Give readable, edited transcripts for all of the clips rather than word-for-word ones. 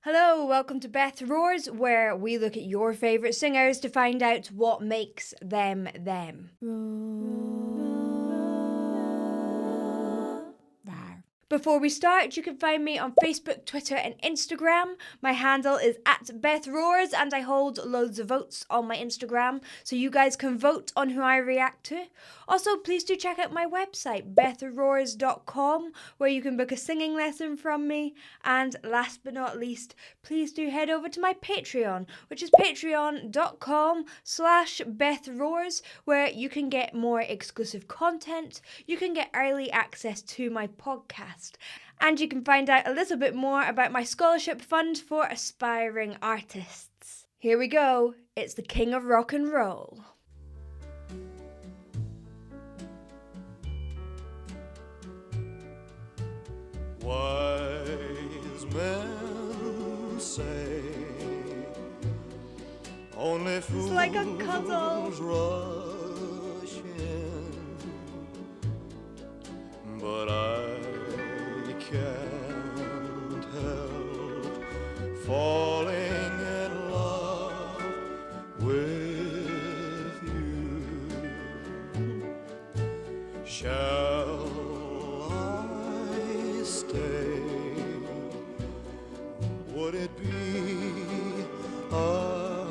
Hello, welcome to Beth Roars, where we look at your favourite singers to find out what makes them them. Before we start, you can find me on Facebook, Twitter and Instagram. My handle is @BethRoars and I hold loads of votes on my Instagram, so you guys can vote on who I react to. Also, please do check out my website, bethroars.com, where you can book a singing lesson from me. And last but not least, please do head over to my Patreon, which is patreon.com/BethRoars, where you can get more exclusive content, you can get early access to my podcast, and you can find out a little bit more about my scholarship fund for aspiring artists. Here we go, it's the King of Rock and Roll. Wise men say only fools like a cuddle. rush in, but I can't help falling in love with you. Shall I stay? Would it be a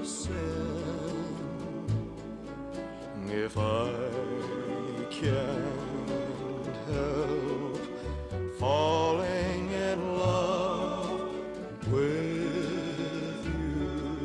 sin if I can't help falling in love with you?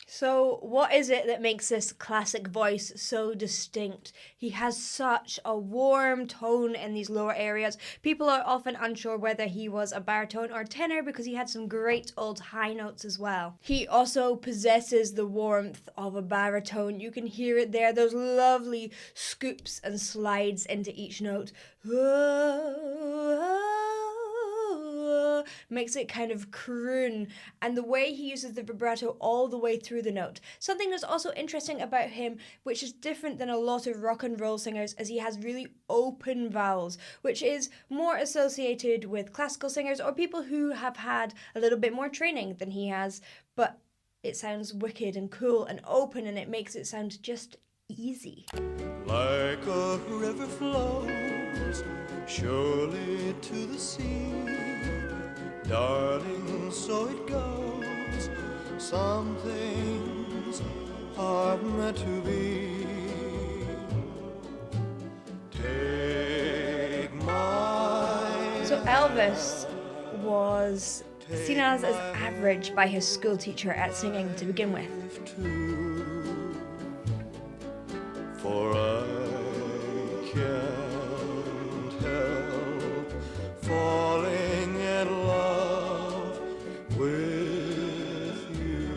So, what is it that makes this classic voice so distinct? He has such a warm tone in these lower areas. People are often unsure whether he was a baritone or tenor because he had some great old high notes as well. He also possesses the warmth of a baritone. You can hear it there, those lovely scoops and slides into each note. Makes it kind of croon, and the way he uses the vibrato all the way through the note. Something that's also interesting about him, which is different than a lot of rock and roll singers, is he has really open vowels, which is more associated with classical singers or people who have had a little bit more training than he has, but it sounds wicked and cool and open, and it makes it sound just easy. Like a river flows surely to the sea, darling, so it goes. Some things are meant to be. Take my So Elvis was seen as average by his school teacher at singing to begin with. For I can't help falling in love with you.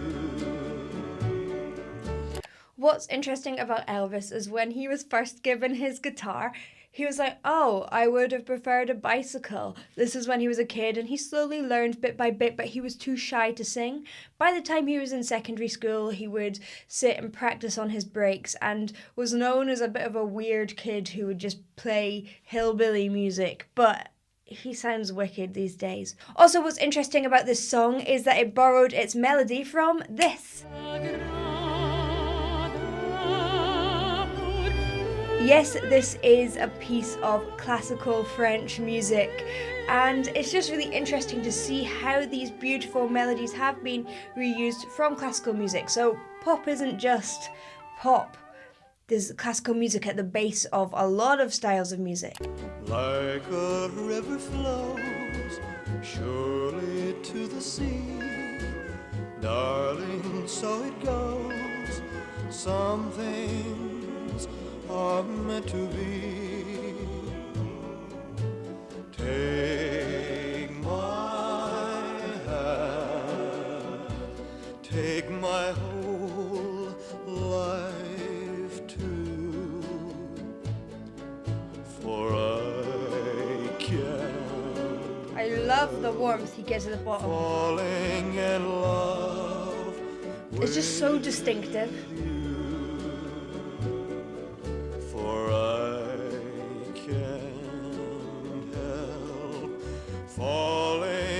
What's interesting about Elvis is when he was first given his guitar, he was like, oh, I would have preferred a bicycle. This is when he was a kid, and he slowly learned bit by bit, but he was too shy to sing. By the time he was in secondary school, he would sit and practice on his breaks and was known as a bit of a weird kid who would just play hillbilly music, but he sounds wicked these days. Also, what's interesting about this song is that it borrowed its melody from this. Yes, this is a piece of classical French music, and it's just really interesting to see how these beautiful melodies have been reused from classical music. So pop isn't just pop. There's classical music at the base of a lot of styles of music. Like a river flows surely to the sea, darling, so it goes. Some things are meant to be. Take my hand, take my whole life too, for I can't I love the warmth he gives at the bottom. falling in love. It's just so distinctive. For I can't help falling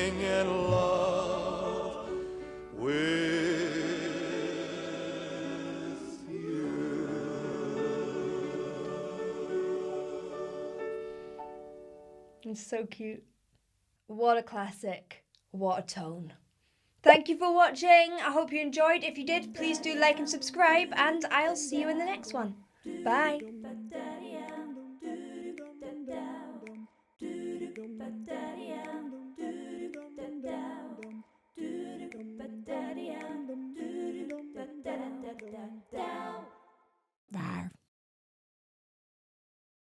It's so cute. What a classic. What a tone. Thank you for watching. I hope you enjoyed. If you did, please do like and subscribe, and I'll see you in the next one. Bye.